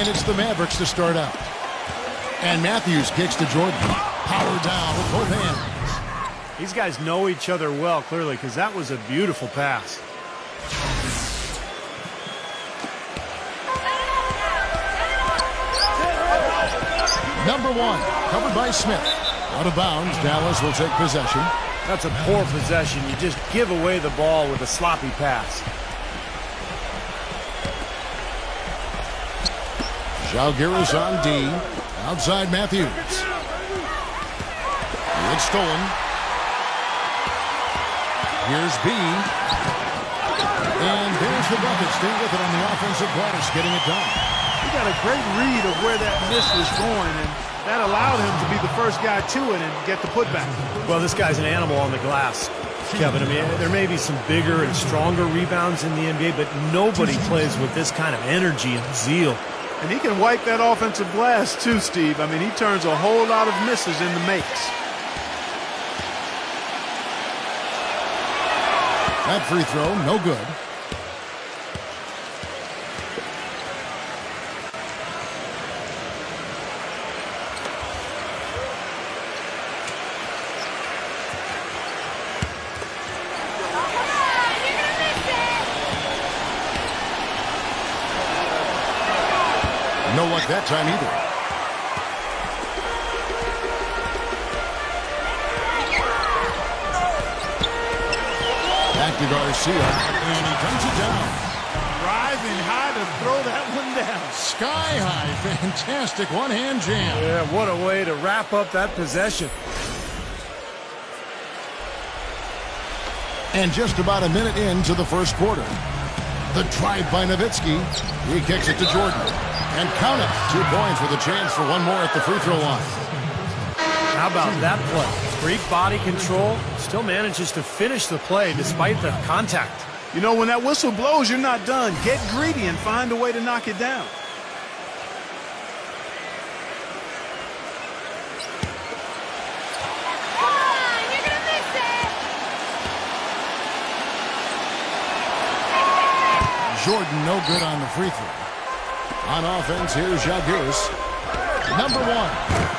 And it's the Mavericks to start out. And Matthews kicks to Jordan. Power down with both hands. These guys know each other well, clearly, because that was a beautiful pass. Number 1, covered by Smith. Out of bounds, Dallas will take possession. That's a poor possession. You just give away the ball with a sloppy pass. Žalgiris on D. Outside Matthews. It's stolen. Here's B. And there's the bucket. Stay with it on the offensive glass, getting it done. He got a great read of where that miss was going, and that allowed him to be the first guy to it and get the putback. Well, this guy's an animal on the glass, Kevin. I mean, there may be some bigger and stronger rebounds in the NBA, but nobody plays with this kind of energy and zeal. And he can wipe that offensive glass too, Steve. I mean, he turns a whole lot of misses into makes. That free throw, no good. No luck that time either. Back to Garcia, and he dunks it down. Rising high to throw that one down. Sky high, fantastic one-hand jam. Yeah, what a way to wrap up that possession. And just about a minute into the first quarter. The drive by Nowitzki. He kicks it to Jordan. And count it. 2 points with a chance for one more at the free throw line. How about that play? Great body control. Still manages to finish the play despite the contact. You know, when that whistle blows, you're not done. Get greedy and find a way to knock it down. Jordan no good on the free throw. On offense, here's Žalgiris. Number 1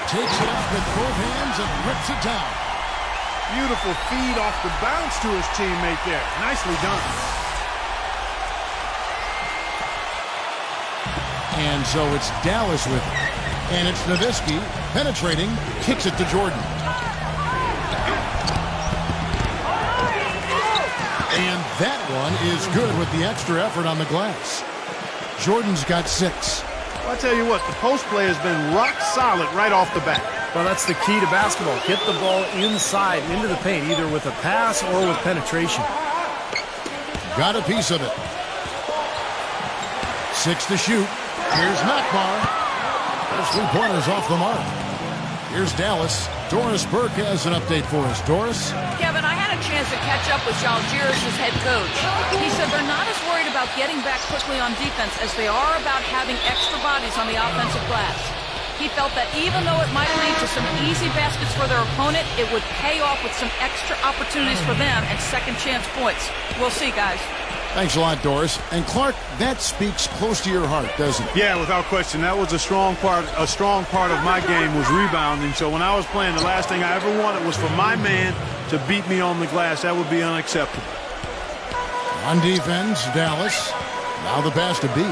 takes it up with both hands and rips it down. Beautiful feed off the bounce to his teammate there. Nicely done. And so it's Dallas with it. And it's Nowitzki penetrating, kicks it to Jordan. And that one is good with the extra effort on the glass. Jordan's got 6. Well, I tell you what, the post play has been rock solid right off the bat. Well, that's the key to basketball. Get the ball inside, into the paint, either with a pass or with penetration. Got a piece of it. 6 to shoot. Here's Nakbar. Those 3-pointers off the mark. Here's Dallas. Doris Burke has an update for us. Doris? Kevin, I had a chance to catch up with Žalgiris' head coach. He said they're not as worried about getting back quickly on defense as they are about having extra bodies on the offensive glass. He felt that even though it might lead to some easy baskets for their opponent, it would pay off with some extra opportunities for them and second chance points. We'll see, guys. Thanks a lot, Doris. And Clark, that speaks close to your heart, doesn't it? Yeah, without question. That was a strong part of my game was rebounding. So when I was playing, the last thing I ever wanted was for my man to beat me on the glass. That would be unacceptable. On defense, Dallas. Now the pass to B.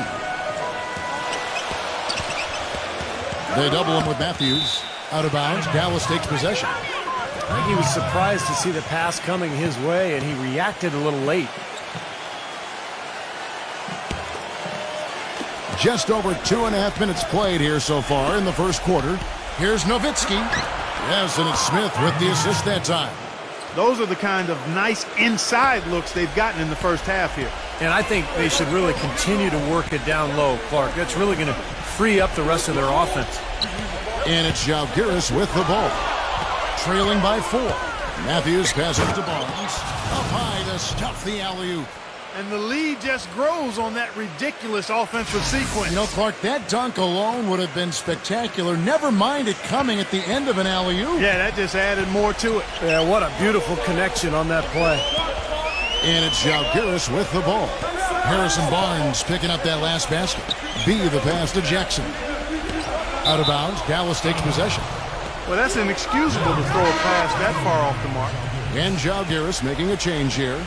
They double him with Matthews. Out of bounds, Dallas takes possession. I think he was surprised to see the pass coming his way, and he reacted a little late. Just over 2.5 minutes played here so far in the first quarter. Here's Nowitzki. Yes, and it's Smith with the assist that time. Those are the kind of nice inside looks they've gotten in the first half here. And I think they should really continue to work it down low, Clark. That's really going to free up the rest of their offense. And it's Žalgiris with the ball. Trailing by 4. Matthews passes to Barnes. Up high to stuff the alley-oop. And the lead just grows on that ridiculous offensive sequence. You know, Clark, that dunk alone would have been spectacular. Never mind it coming at the end of an alley-oop. Yeah, that just added more to it. Yeah, what a beautiful connection on that play. And it's Žalgiris with the ball. Harrison Barnes picking up that last basket. B, the pass to Jackson. Out of bounds, Dallas takes possession. Well, that's inexcusable to throw a pass that far off the mark. And JUL making a change here.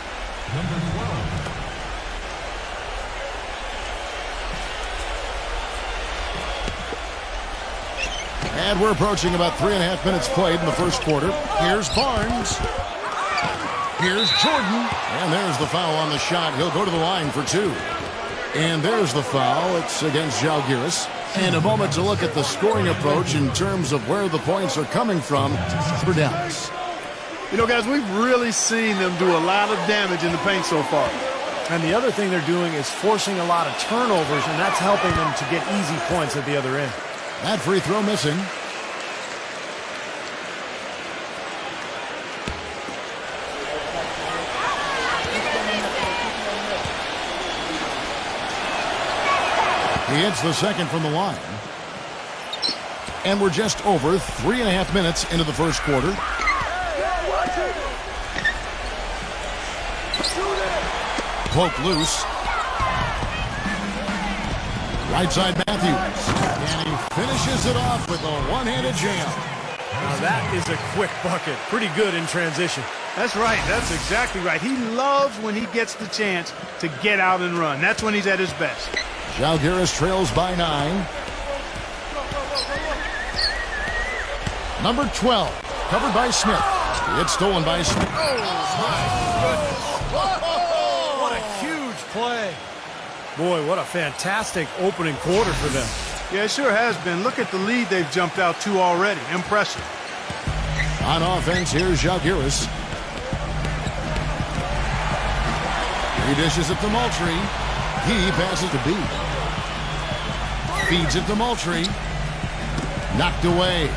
And we're approaching about 3.5 minutes played in the first quarter. Here's Barnes. Here's Jordan. And there's the foul on the shot. He'll go to the line for 2. And there's the foul. It's against JUL. And a moment to look at the scoring approach in terms of where the points are coming from for Dallas. You know, guys, we've really seen them do a lot of damage in the paint so far. And the other thing they're doing is forcing a lot of turnovers, and that's helping them to get easy points at the other end. That free throw missing. He hits the second from the line. And we're just over 3.5 minutes into the first quarter. Poke loose. Right side Matthews. And he finishes it off with a one-handed jam. Now that is a quick bucket. Pretty good in transition. That's right. That's exactly right. He loves when he gets the chance to get out and run. That's when he's at his best. JUL trails by 9. Number 12, covered by Smith. It's stolen by Smith. What a huge play. Boy, what a fantastic opening quarter for them. Yeah, it sure has been. Look at the lead they've jumped out to already. Impressive. On offense, here's JUL. He dishes it to Moultrie. He passes to B. Feeds it to Moultrie. Knocked away.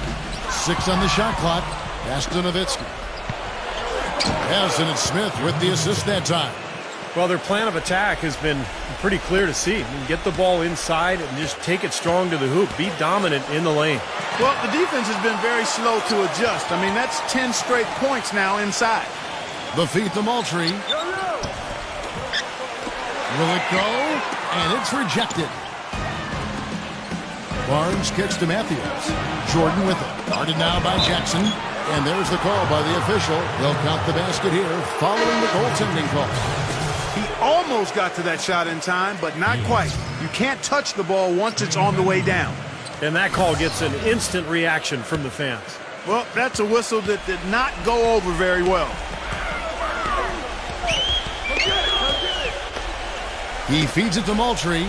6 on the shot clock. Pass to Nowitzki. Yes, and it's Smith with the assist that time. Well, their plan of attack has been pretty clear to see. Get the ball inside and just take it strong to the hoop. Be dominant in the lane. Well, the defense has been very slow to adjust. I mean, that's 10 straight points now inside. The feed to Moultrie. Will it go? And it's rejected. Barnes kicks to Matthews. Jordan with it. Guarded now by Jackson. And there's the call by the official. They'll count the basket here following the goaltending call. He almost got to that shot in time, but not quite. You can't touch the ball once it's on the way down. And that call gets an instant reaction from the fans. Well, that's a whistle that did not go over very well. He feeds it to Moultrie.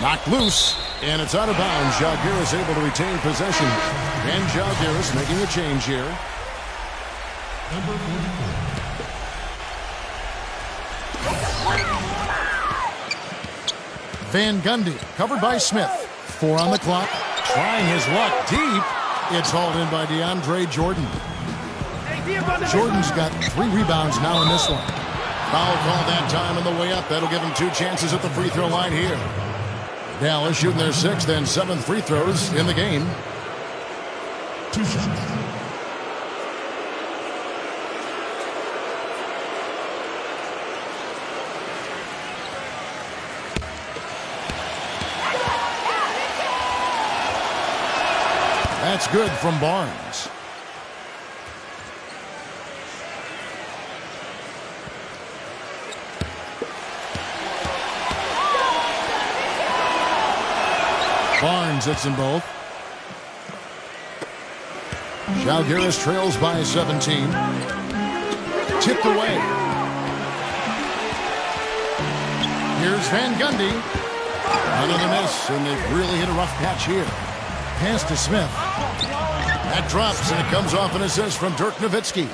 Knocked loose, and it's out of bounds. JUL able to retain possession. And JUL making a change here. Van Gundy, covered by Smith. 4 on the clock. Trying his luck deep. It's hauled in by DeAndre Jordan. Jordan's got 3 rebounds now in this one. Foul call that time on the way up. That'll give him 2 chances at the free throw line here. Dallas shooting their 6th and 7th free throws in the game. 2 shots. That's good from Barnes. Barnes hits them both. JUL trails by 17. Tipped away. Here's Van Gundy. Another miss, and they've really hit a rough patch here. Pass to Smith. That drops, and it comes off an assist from Dirk Nowitzki.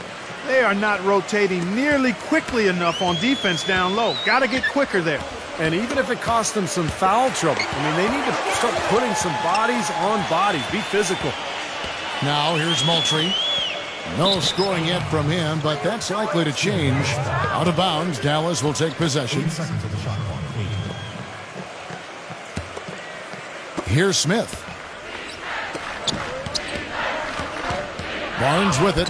They are not rotating nearly quickly enough on defense down low. Got to get quicker there. And even if it costs them some foul trouble, I mean, they need to start putting some bodies on bodies. Be physical. Now here's Moultrie. No scoring yet from him, but that's likely to change. Out of bounds, Dallas will take possession. Here's Smith. Barnes with it.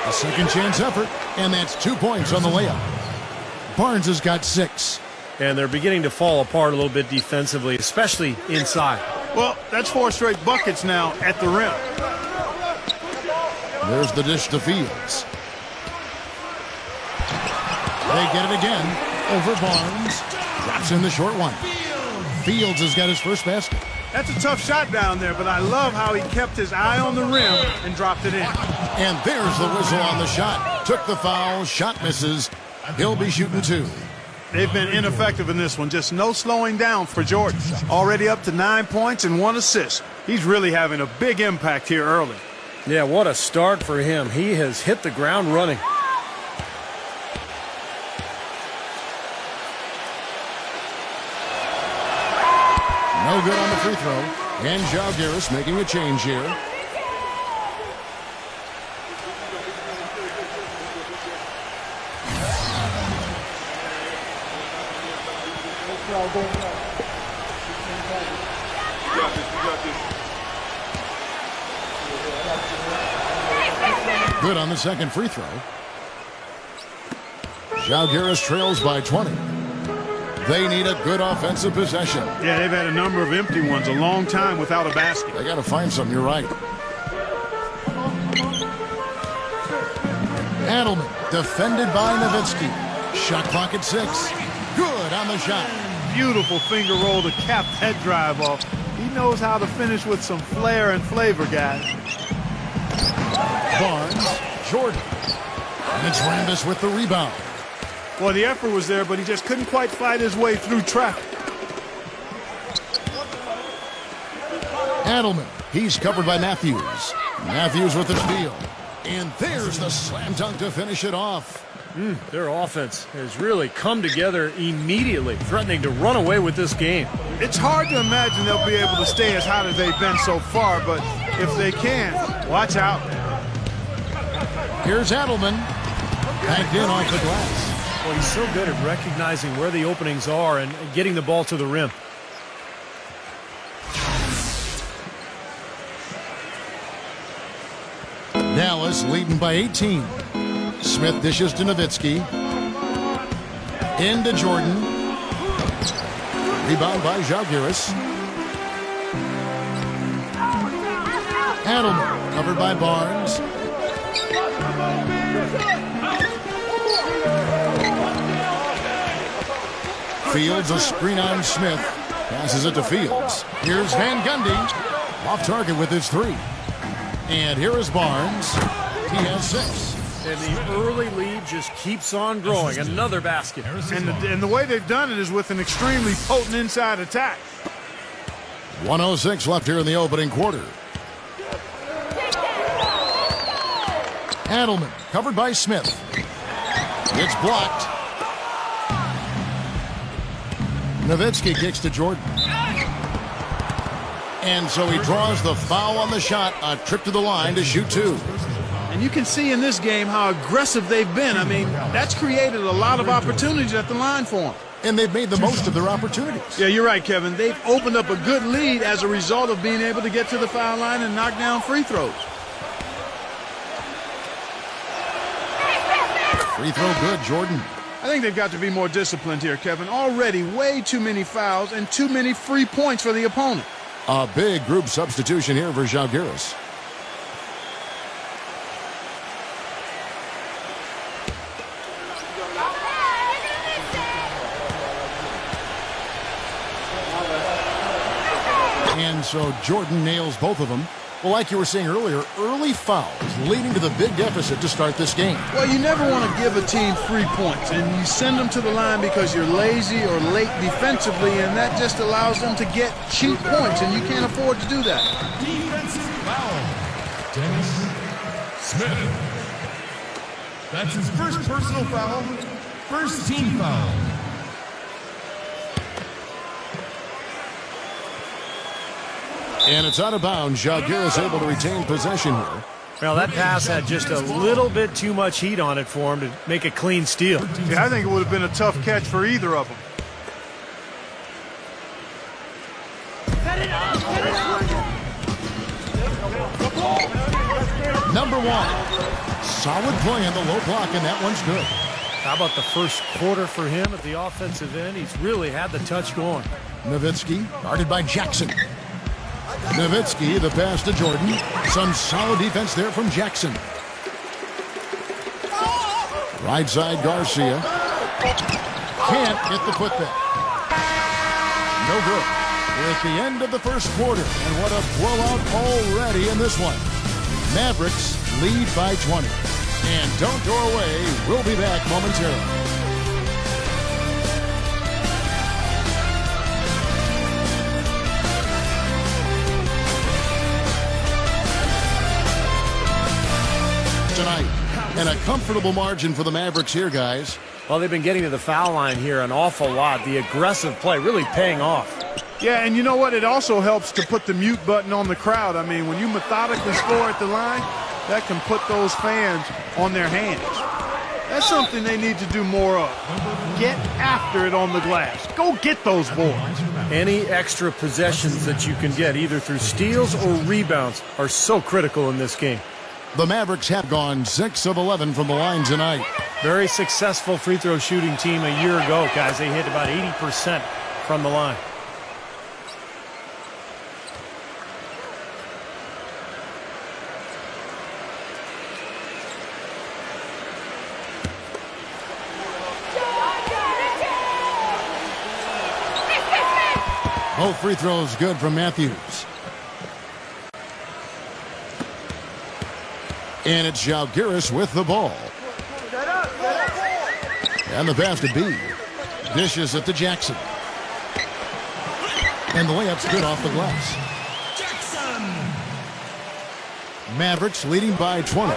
A second chance effort, and that's 2 points on the layup. Barnes has got 6. And they're beginning to fall apart a little bit defensively, especially inside. Well, that's 4 straight buckets now at the rim. There's the dish to Fields. They get it again. Over Barnes. Drops in the short one. Fields has got his first basket. That's a tough shot down there, but I love how he kept his eye on the rim and dropped it in. And there's the whistle on the shot. Took the foul. Shot misses. He'll be shooting 2. They've been ineffective in this one. Just no slowing down for Jordan. Already up to 9 points and 1 assist. He's really having a big impact here early. Yeah, what a start for him. He has hit the ground running. No good on the free throw. And Jalgiris making a change here. Good on the second free throw. Jalgiris trails by 20. They need a good offensive possession. Yeah, they've had a number of empty ones, a long time without a basket. They got to find something, you're right. Adelman, defended by Nowitzki. Shot clock at 6. Good on the shot. Beautiful finger roll to cap that drive off. He knows how to finish with some flair and flavor, guys. Barnes, Jordan. And it's Rambis with the rebound. Well, the effort was there, but he just couldn't quite fight his way through traffic. Adelman, he's covered by Matthews. Matthews with the steal. And there's the slam dunk to finish it off. Their offense has really come together immediately, threatening to run away with this game. It's hard to imagine they'll be able to stay as hot as they've been so far, but if they can, watch out. Here's Adelman. Backed in off the glass. Well, he's so good at recognizing where the openings are and getting the ball to the rim. Dallas leading by 18. Smith dishes to Nowitzki. Into Jordan. Rebound by Jalgiris. Adelman covered by Barnes. Fields a screen on Smith. Passes it to Fields. Here's Van Gundy. Off target with his 3. And here is Barnes. He has 6. And the early lead just keeps on growing. Another basket. And the way they've done it is with an extremely potent inside attack. 1:06 left here in the opening quarter. Adelman covered by Smith. It's blocked. Nowitzki kicks to Jordan. And so he draws the foul on the shot. A trip to the line to shoot 2. And you can see in this game how aggressive they've been. I mean, that's created a lot of opportunities at the line for them. And they've made the most of their opportunities. Yeah, you're right, Kevin. They've opened up a good lead as a result of being able to get to the foul line and knock down free throws. Free throw good, Jordan. I think they've got to be more disciplined here, Kevin. Already way too many fouls and too many free points for the opponent. A big group substitution here for Jalgiris. And so Jordan nails both of them. Well, like you were saying earlier, early fouls leading to the big deficit to start this game. Well, you never want to give a team free points, and you send them to the line because you're lazy or late defensively, and that just allows them to get cheap points, and you can't afford to do that. Defensive foul. Dennis Smith. That's his first personal foul, first team foul. And it's out of bounds. Jalgiris able to retain possession here. Well, that pass had just a little bit too much heat on it for him to make a clean steal. Yeah, I think it would have been a tough catch for either of them. Number 1. Solid play on the low block, and that one's good. How about the first quarter for him at the offensive end? He's really had the touch going. Nowitzki, guarded by Jackson. Nowitzki, the pass to Jordan. Some solid defense there from Jackson. Right side, Garcia. Can't get the putback. No good. We're at the end of the first quarter, and what a blowout already in this one. Mavericks lead by 20. And don't go away. We'll be back momentarily. Tonight, and a comfortable margin for the Mavericks here, guys. Well, they've been getting to the foul line here an awful lot. The aggressive play really paying off. Yeah, and you know what? It also helps to put the mute button on the crowd. I mean, when you methodically score at the line, that can put those fans on their hands. That's something they need to do more of. Get after it on the glass. Go get those boards. Any extra possessions that you can get, either through steals or rebounds, are so critical in this game. The Mavericks have gone 6 of 11 from the line tonight. Very successful free throw shooting team a year ago, guys. They hit about 80% from the line. Both free throws good from Matthews. And it's Žalgiris with the ball. And the pass to B. Dishes it to Jackson. And the layup's good off the glass. Mavericks leading by 20.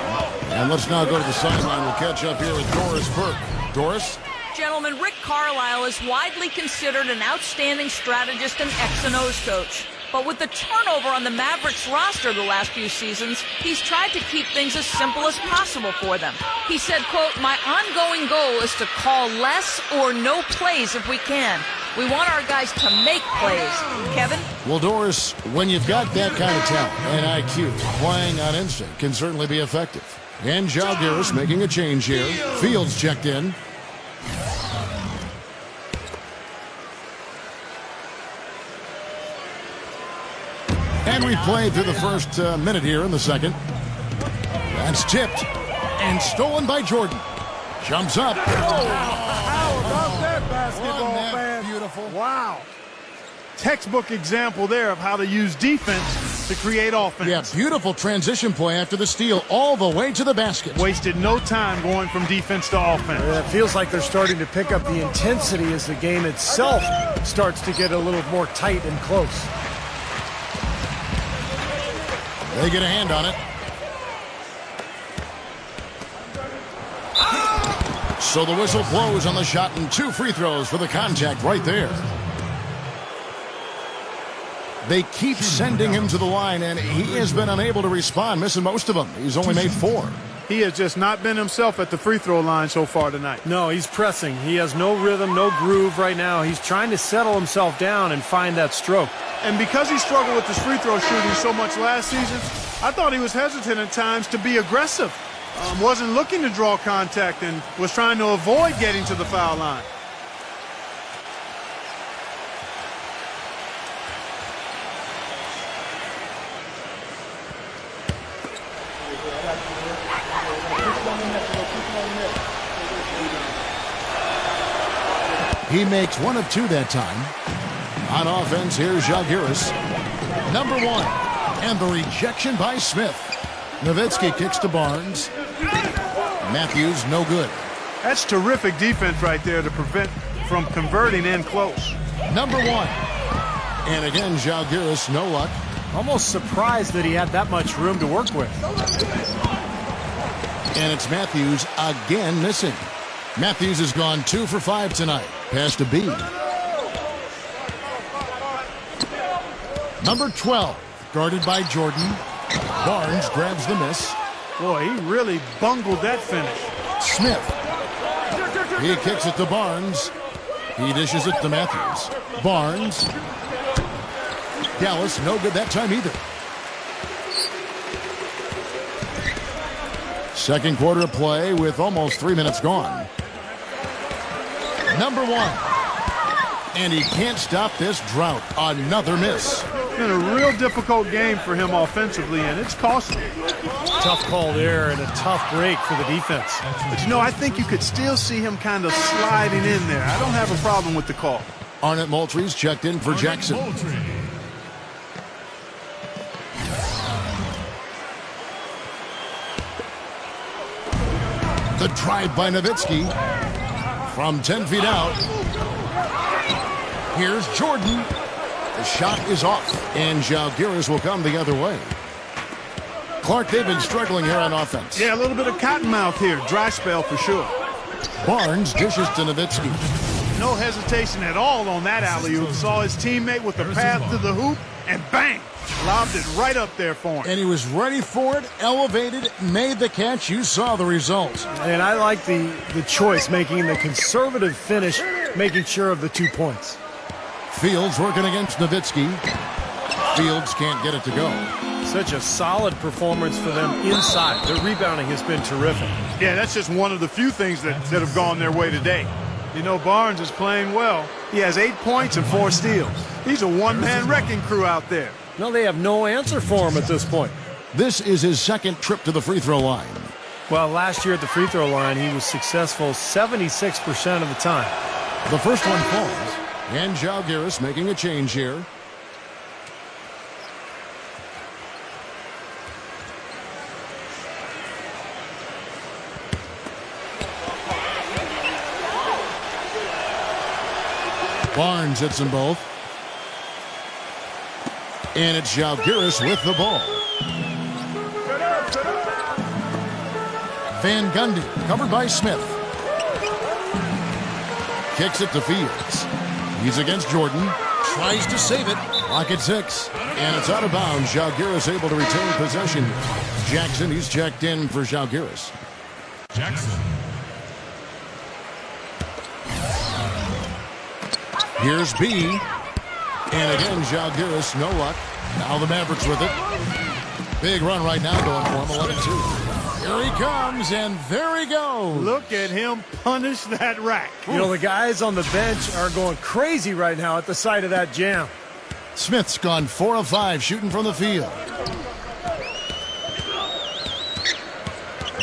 And let's now go to the sideline. We'll catch up here with Doris Burke. Doris? Gentlemen, Rick Carlisle is widely considered an outstanding strategist and X and O's coach. But with the turnover on the Mavericks roster the last few seasons, he's tried to keep things as simple as possible for them. He said, quote, "My ongoing goal is to call less or no plays if we can. We want our guys to make plays." Kevin? Well, Doris, when you've got that kind of talent and IQ, playing on instinct can certainly be effective. And Žalgiris making a change here. Fields checked in. And we played through the first minute here in the second. That's tipped and stolen by Jordan. Jumps up. How about that basketball, man? Beautiful. Wow. Textbook example there of how to use defense to create offense. Yeah, beautiful transition play after the steal all the way to the basket. Wasted no time going from defense to offense. It feels like they're starting to pick up the intensity as the game itself starts to get a little more tight and close. They get a hand on it. So the whistle blows on the shot and 2 free throws for the contact right there. They keep sending him to the line, and he has been unable to respond, missing most of them. He's only made 4. He has just not been himself at the free throw line so far tonight. No, he's pressing. He has no rhythm, no groove right now. He's trying to settle himself down and find that stroke. And because he struggled with his free throw shooting so much last season, I thought he was hesitant at times to be aggressive. Wasn't looking to draw contact and was trying to avoid getting to the foul line. He makes 1 of 2 that time. On offense, here's Žalgiris. Number 1. And the rejection by Smith. Nowitzki kicks to Barnes. Matthews, no good. That's terrific defense right there to prevent from converting in close. Number 1. And again, Žalgiris, no luck. Almost surprised that he had that much room to work with. And it's Matthews again missing. Matthews has gone 2 for 5 tonight. Pass to B. Number 12, guarded by Jordan. Barnes grabs the miss. Boy, he really bungled that finish. Smith. He kicks it to Barnes. He dishes it to Matthews. Barnes. Dallas, no good that time either. Second quarter of play with almost 3 minutes gone. number one. And he can't stop this drought. Another miss. It's been a real difficult game for him offensively, and it's costly. Tough call there and a tough break for the defense. But, you know, I think you could still see him kind of sliding in there. I don't have a problem with the call. Arnett Moultrie's checked in for Jackson. The drive by Nowitzki from 10 feet out. Here's Jordan. The shot is off, and Žalgiris will come the other way. Clark, they've been struggling here on offense. Yeah, a little bit of cottonmouth here. Dry spell for sure. Barnes dishes to Nowitzki. No hesitation at all on that alley-oop. Saw his teammate with the path to the hoop, and bang! Lobbed it right up there for him. And he was ready for it, elevated, made the catch. You saw the result. And I like the choice, making the conservative finish, making sure of the 2 points. Fields working against Nowitzki. Fields can't get it to go. Such a solid performance for them inside. Their rebounding has been terrific. Yeah, that's just one of the few things that have gone their way today. You know, Barnes is playing well. He has 8 points and 4 steals. He's a one-man wrecking crew out there. No, they have no answer for him at this point. This is his second trip to the free throw line. Well, last year at the free throw line, he was successful 76% of the time. The first one falls, and Žalgiris making a change here. Barnes hits them both. And it's Žalgiris with the ball. Van Gundy, covered by Smith. Kicks it to Fields. He's against Jordan. Tries to save it. Clock at 6. And it's out of bounds. Žalgiris able to retain possession. Jackson, he's checked in for Žalgiris. Jackson. Here's B. And again, Žalgiris, no luck. Now the Mavericks with it. Big run right now going for him, 11-2. Here he comes, and there he goes. Look at him punish that rack. You know, the guys on the bench are going crazy right now at the sight of that jam. Smith's gone 4 of 5 shooting from the field.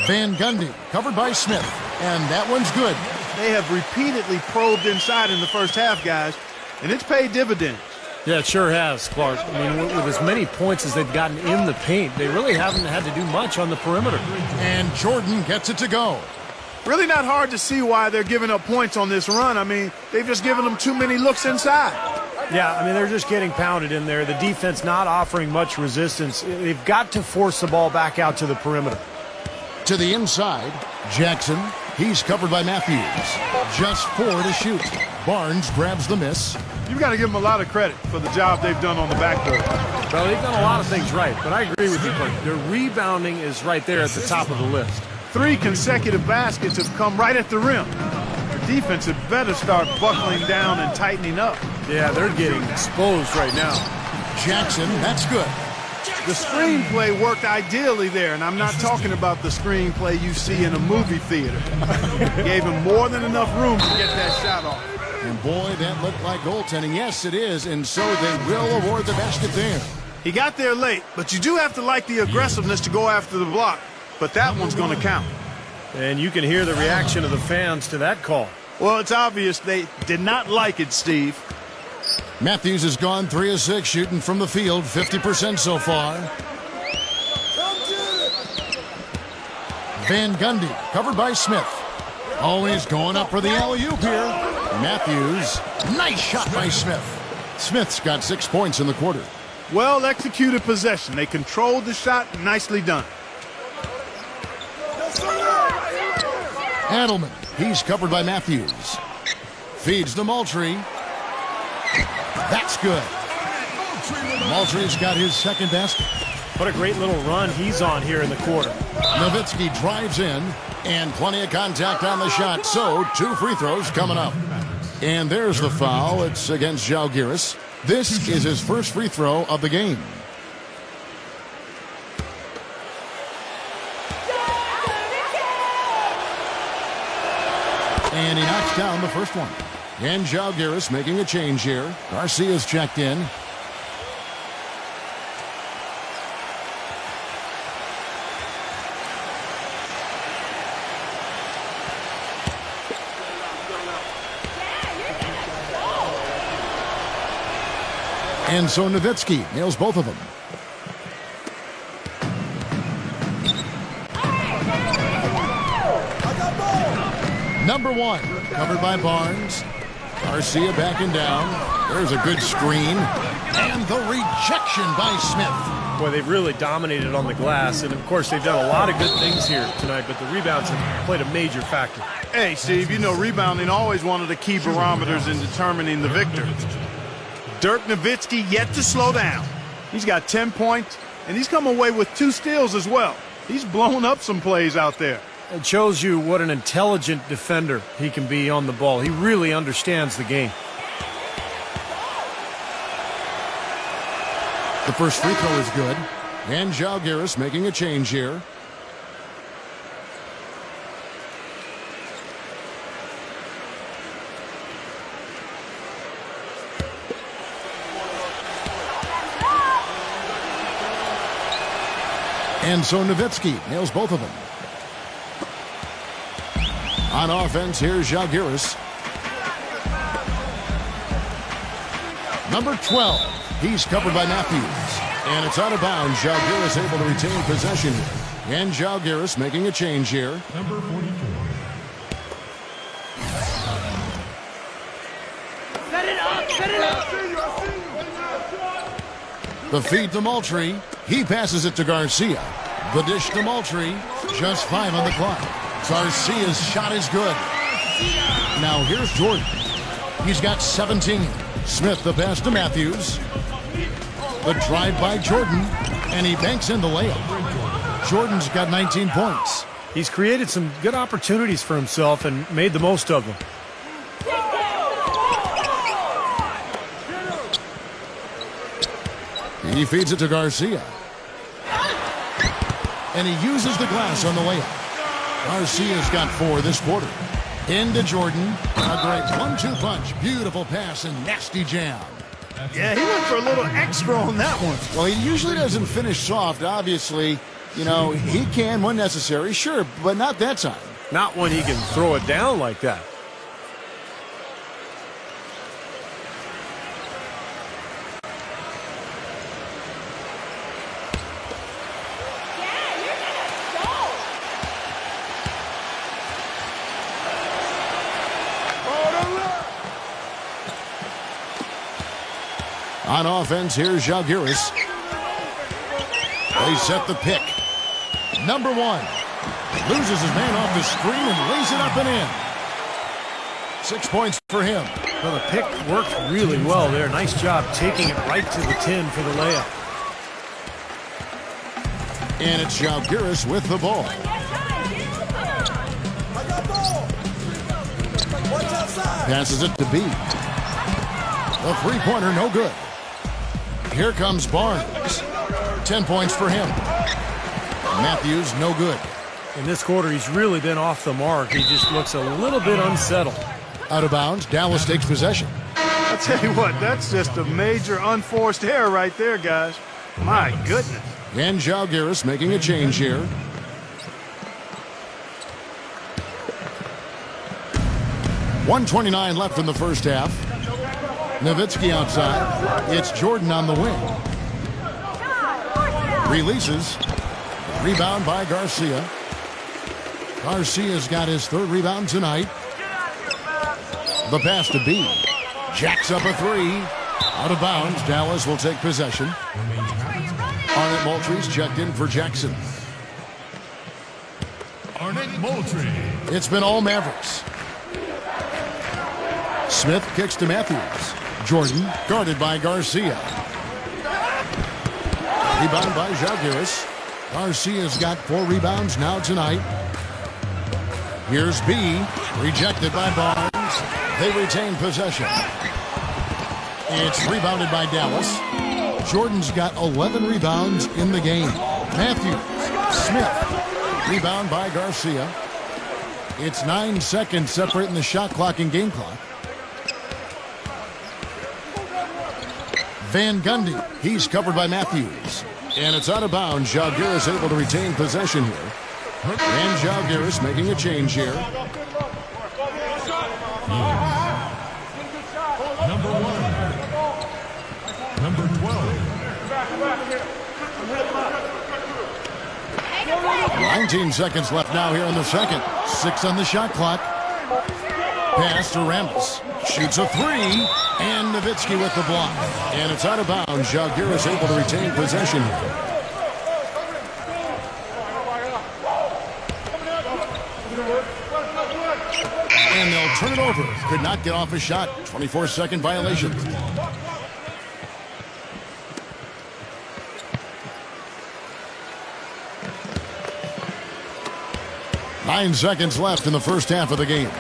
Van Gundy covered by Smith, and that one's good. They have repeatedly probed inside in the first half, guys, and it's paid dividends. Yeah, it sure has, Clark. I mean, with as many points as they've gotten in the paint, they really haven't had to do much on the perimeter. And Jordan gets it to go. Really not hard to see why they're giving up points on this run. I mean, they've just given them too many looks inside. Yeah, I mean, they're just getting pounded in there. The defense not offering much resistance. They've got to force the ball back out to the perimeter. To the inside, Jackson. He's covered by Matthews. Just 4 to shoot. Barnes grabs the miss. You've got to give them a lot of credit for the job they've done on the backboard. Well, they've done a lot of things right, but I agree with you, Clark. Their rebounding is right there at the top of the list. 3 consecutive baskets have come right at the rim. The defense had better start buckling down and tightening up. Yeah, they're getting exposed right now. Jackson, that's good. The screenplay worked ideally there, and I'm not talking about the screenplay you see in a movie theater. Gave him more than enough room to get that shot off. And boy, that looked like goaltending. Yes, it is, and so they will award the basket there. He got there late, but you do have to like the aggressiveness to go after the block. But that one's going to count. And you can hear the reaction of the fans to that call. Well, it's obvious they did not like it, Steve. Matthews has gone 3 of 6 shooting from the field, 50% so far. Van Gundy covered by Smith. Always going up for the alley-oop here. Matthews, nice shot by Smith. Smith's got 6 points in the quarter. Well executed possession. They controlled the shot. Nicely done. Adelman, he's covered by Matthews. Feeds to Moultrie. That's good. Moultrie's got his second basket. What a great little run he's on here in the quarter. Nowitzki drives in, and plenty of contact on the shot, so 2 free throws coming up. And there's the foul. It's against Žalgiris. This is his first free throw of the game. And he knocks down the first one. And Jalgiris making a change here. Garcia's checked in. And so Nowitzki nails both of them. Number one, covered by Barnes. Garcia backing down. There's a good screen. And the rejection by Smith. Boy, they've really dominated on the glass. And, of course, they've done a lot of good things here tonight, but the rebounds have played a major factor. Hey, Steve, you know rebounding always one of the key barometers in determining the victor. Dirk Nowitzki yet to slow down. He's got 10 points, and he's come away with 2 steals as well. He's blown up some plays out there. It shows you what an intelligent defender he can be on the ball. He really understands the game. The first free throw is good. And Jalgiris making a change here. And so Nowitzki nails both of them. On offense, here's Jalgiris. Number 12. He's covered by Matthews. And it's out of bounds. Jalgiris able to retain possession. And Jalgiris making a change here. Number 44. Set it up! Set it up! The feed to Moultrie. He passes it to Garcia. The dish to Moultrie. Just 5 on the clock. Garcia's shot is good. Now here's Jordan. He's got 17. Smith the pass to Matthews. The drive by Jordan. And he banks in the layup. Jordan's got 19 points. He's created some good opportunities for himself and made the most of them. He feeds it to Garcia. And he uses the glass on the layup. Garcia's got 4 this quarter. Into Jordan. A great 1-2 punch. Beautiful pass and nasty jam. Yeah, he went for a little extra on that one. Well, he usually doesn't finish soft, obviously. You know, he can when necessary, sure, but not that time. Not when he can throw it down like that. On offense, here's Jalgiris. They set the pick. Number 1. Loses his man off the screen and lays it up and in. 6 points for him. Well, the pick worked really well there. Nice job taking it right to the 10 for the layup. And it's Jalgiris with the ball. Passes it to B. The three-pointer, no good. Here comes Barnes. 10 points for him. Matthews, no good. In this quarter, he's really been off the mark. He just looks a little bit unsettled. Out of bounds, Dallas takes possession. I'll tell you what, that's just a major unforced error right there, guys. My goodness. And Jalgiris making a change here. .129 left in the first half. Nowitzki outside. It's Jordan on the wing. Releases. Rebound by Garcia. Garcia's got his 3rd rebound tonight. The pass to B. Jacks up a 3. Out of bounds. Dallas will take possession. Arnett Moultrie's checked in for Jackson. Arnett Moultrie. It's been all Mavericks. Smith kicks to Matthews. Jordan guarded by Garcia. Rebound by Jalgiris. Garcia's got 4 rebounds now tonight. Here's B. Rejected by Barnes. They retain possession. It's rebounded by Dallas. Jordan's got 11 rebounds in the game. Matthews. Smith. Rebound by Garcia. It's 9 seconds separating the shot clock and game clock. Van Gundy, he's covered by Matthews. And it's out of bounds. Žalgiris able to retain possession here. And Žalgiris making a change here. Number 1. Number 12. 19 seconds left now here in the second. 6 on the shot clock. Pass to Ramos. Shoots a 3. And Nowitzki with the block. And it's out of bounds. Žalgiris able to retain possession here. And they'll turn it over. Could not get off a shot. 24-second violation. Nine seconds left in the first half of the game.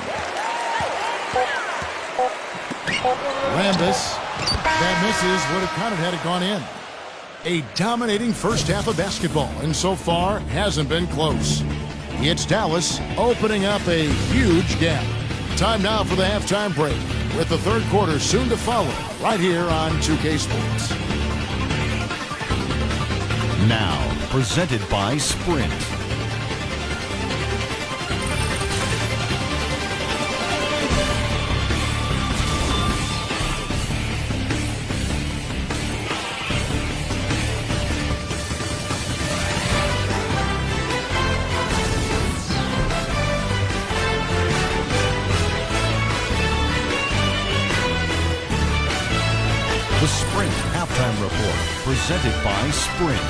Rambis. That misses. Would have counted had it gone in. A dominating first half of basketball, and so far hasn't been close. It's Dallas opening up a huge gap. Time now for the halftime break, with the third quarter soon to follow, right here on 2K Sports. Now, presented by Sprint. The Sprint Halftime Report, presented by Sprint.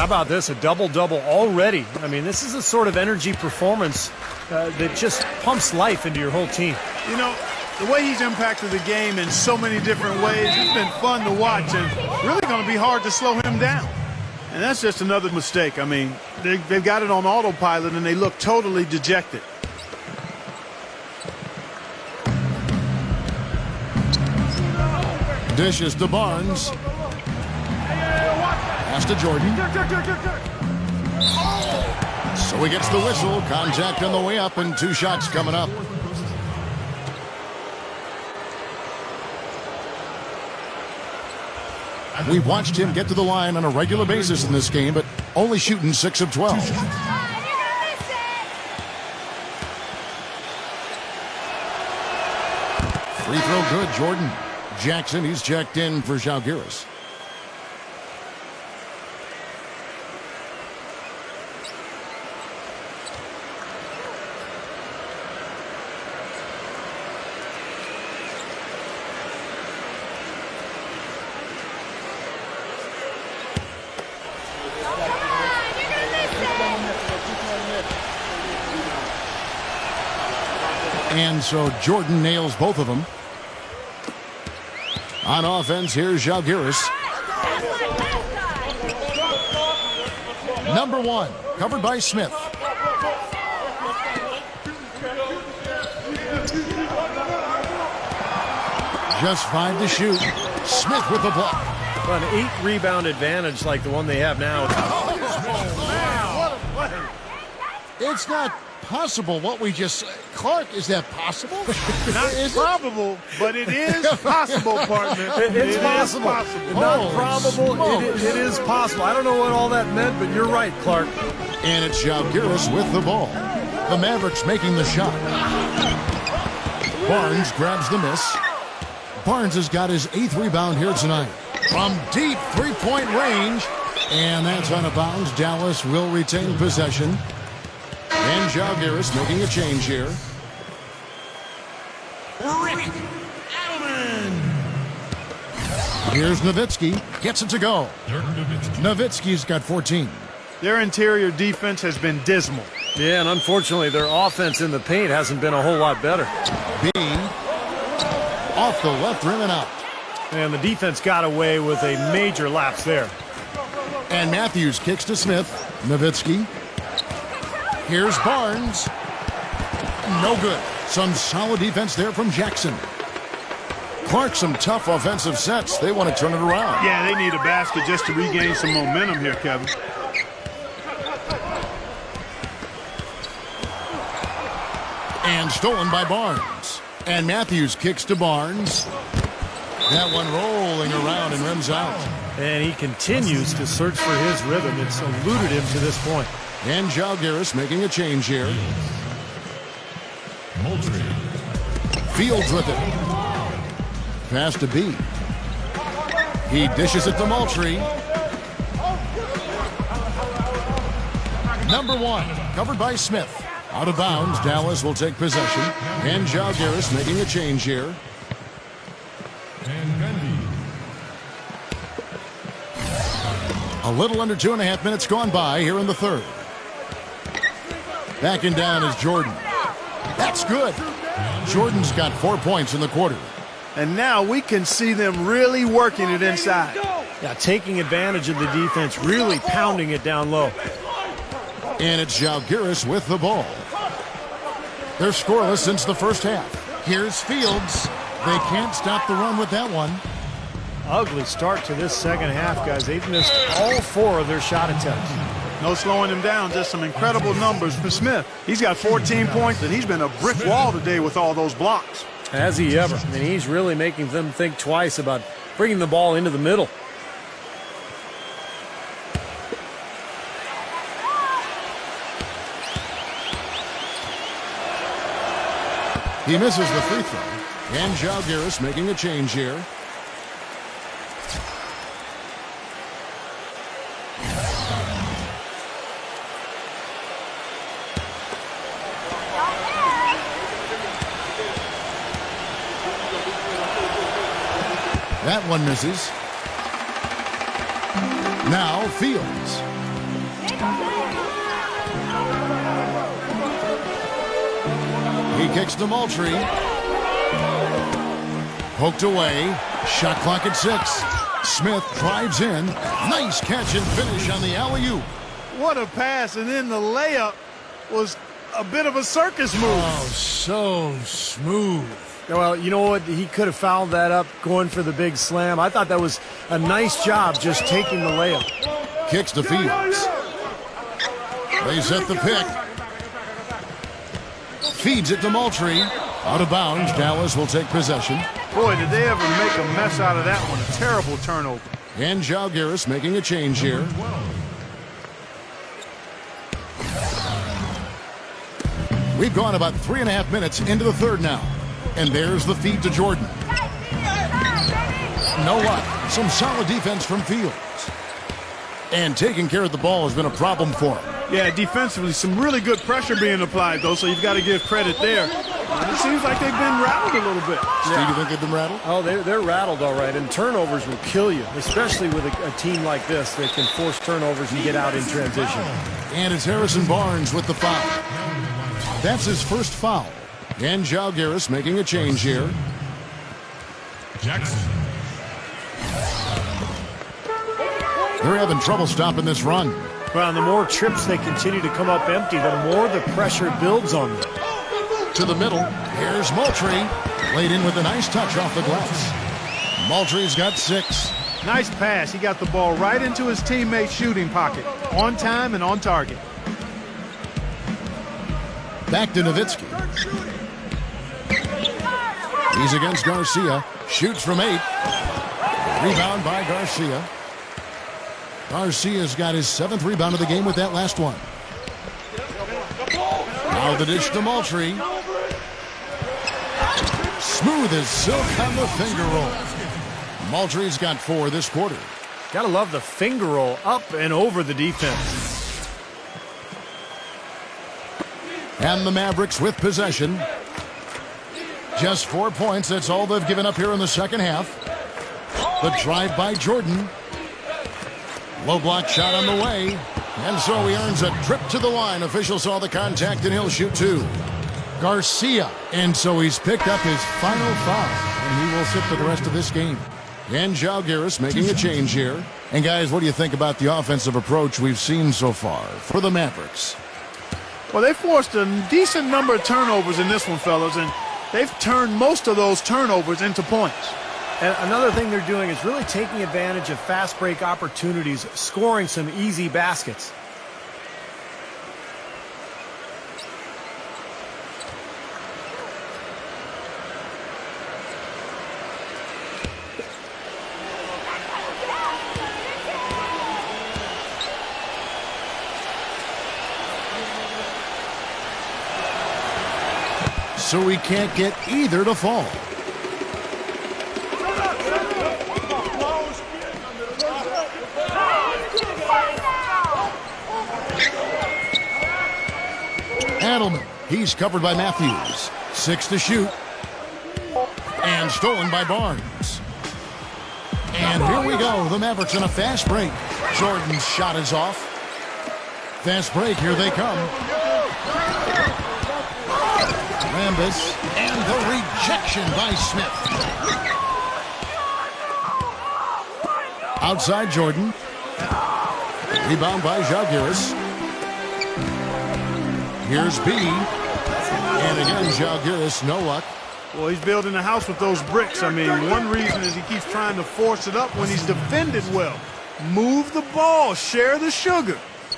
about this? A double-double already. I mean, this is a sort of energy performance that just pumps life into your whole team. You know, the way he's impacted the game in so many different ways, it's been fun to watch and really going to be hard to slow him down. And that's just another mistake. I mean, they've got it on autopilot and they look totally dejected. Dishes to Barnes. Pass to Jordan. So he gets the whistle. Contact on the way up and 2 shots coming up. We've watched him get to the line on a regular basis in this game, but only shooting 6 of 12. Free throw good, Jordan. Jackson, he's checked in for Žalgiris. And so Jordan nails both of them. On offense, here's Žalgiris. Number 1, covered by Smith. Just 5 to shoot. Smith with the block. An 8-rebound advantage like the one they have now. It's not possible what we just... Clark, is that possible? Not probable, but it is possible, partner. It's possible. Not probable. It is possible. I don't know what all that meant, but you're right, Clark. And it's Žalgiris with the ball. The Mavericks making the shot. Barnes grabs the miss. Barnes has got his 8th rebound here tonight. From deep 3-point range. And that's out of bounds. Dallas will retain possession. And Žalgiris making a change here. Rick Allen. Here's Nowitzki. Gets it to go. Dirk Nowitzki. Nowitzki's got 14. Their interior defense has been dismal. Yeah, and unfortunately, their offense in the paint hasn't been a whole lot better. B. Off the left rim and out. And the defense got away with a major lapse there. And Matthews kicks to Smith. Nowitzki. Here's Barnes. No good. Some solid defense there from Jackson. Clark, some tough offensive sets. They want to turn it around. Yeah, they need a basket just to regain some momentum here, Kevin. And stolen by Barnes. And Matthews kicks to Barnes. That one rolling around and rims out. And he continues to search for his rhythm. It's eluded him to this point. And Žalgiris making a change here. Moultrie. Fields with it. Pass to B. He dishes it to Moultrie. Number 1, covered by Smith. Out of bounds, Dallas will take possession. And Žalgiris making a change here. And Gundy. A little under 2.5 minutes gone by here in the third. Backing down is Jordan. That's good. Jordan's got 4 points in the quarter. And now we can see them really working it inside. Yeah, taking advantage of the defense, really pounding it down low. And it's Žalgiris with the ball. They're scoreless since the first half. Here's Fields. They can't stop the run with that one. Ugly start to this second half, guys. They've missed all 4 of their shot attempts. No slowing him down, just some incredible numbers for Smith. He's got 14 points, and he's been a brick wall today with all those blocks. Has he ever? I mean, he's really making them think twice about bringing the ball into the middle. He misses the free throw. And Žalgiris making a change here. That one misses. Now Fields. He kicks to Moultrie. Poked away. Shot clock at 6. Smith drives in. Nice catch and finish on the alley-oop. What a pass, and then the layup was a bit of a circus move. Oh, so smooth. Well, you know what? He could have fouled that up going for the big slam. I thought that was a nice job just taking the layup. Kicks to Fields. They set the pick. Feeds it to Moultrie. Out of bounds. Dallas will take possession. Boy, did they ever make a mess out of that one. A terrible turnover. And Jalgiris making a change here. We've gone about 3.5 minutes into the third now. And there's the feed to Jordan. No luck. Some solid defense from Fields. And taking care of the ball has been a problem for him. Yeah, defensively, some really good pressure being applied, though, so you've got to give credit there. And it seems like they've been rattled a little bit. Steve, you think they've been rattled? Oh, they're rattled all right, and turnovers will kill you, especially with a team like this that can force turnovers and get out in transition. And it's Harrison Barnes with the foul. That's his first foul. And Jalgiris making a change here. Jackson. They're having trouble stopping this run. Well, and the more trips they continue to come up empty, the more the pressure builds on them. To the middle. Here's Moultrie. Laid in with a nice touch off the glass. Moultrie's got 6. Nice pass. He got the ball right into his teammate's shooting pocket. On time and on target. Back to Nowitzki. He's against Garcia. Shoots from 8. Rebound by Garcia. Garcia's got his 7th rebound of the game with that last one. Now the dish to Moultrie. Smooth as silk on the finger roll. Moultrie's got 4 this quarter. Gotta love the finger roll up and over the defense. And the Mavericks with possession. Just 4 points. That's all they've given up here in the second half. The drive by Jordan. Low block shot on the way. And so he earns a trip to the line. Official saw the contact and he'll shoot 2. Garcia. And so he's picked up his final foul. And he will sit for the rest of this game. And Jalgiris making a change here. And guys, what do you think about the offensive approach we've seen so far for the Mavericks? Well, they forced a decent number of turnovers in this one, fellas, and they've turned most of those turnovers into points. And another thing they're doing is really taking advantage of fast break opportunities, scoring some easy baskets. So we can't get either to fall. Adelman, he's covered by Matthews. 6 to shoot. And stolen by Barnes. And here we go. The Mavericks in a fast break. Jordan's shot is off. Fast break, here they come. Rambis, and the rejection by Smith. Outside Jordan. Rebound by Jalgiris. Here's B. And again, Jalgiris, no luck. Well, he's building a house with those bricks. I mean, one reason is he keeps trying to force it up when he's defended well. Move the ball, share the sugar.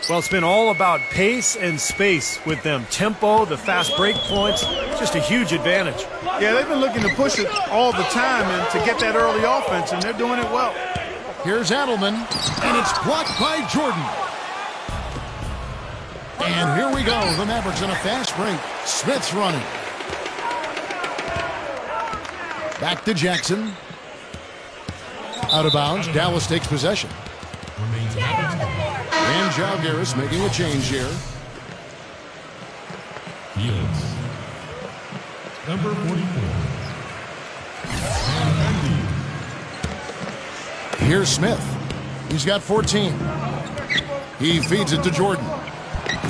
Well, it's been all about pace and space with them. Tempo, the fast break points, just a huge advantage. Yeah, they've been looking to push it all the time and to get that early offense, and they're doing it well. Here's Adelman, and it's blocked by Jordan. And here we go. The Mavericks in a fast break. Smith's running. Back to Jackson. Out of bounds. Dallas takes possession. And Jalgiris making a change here. Fields. Number 44. Here's Smith. He's got 14. He feeds it to Jordan.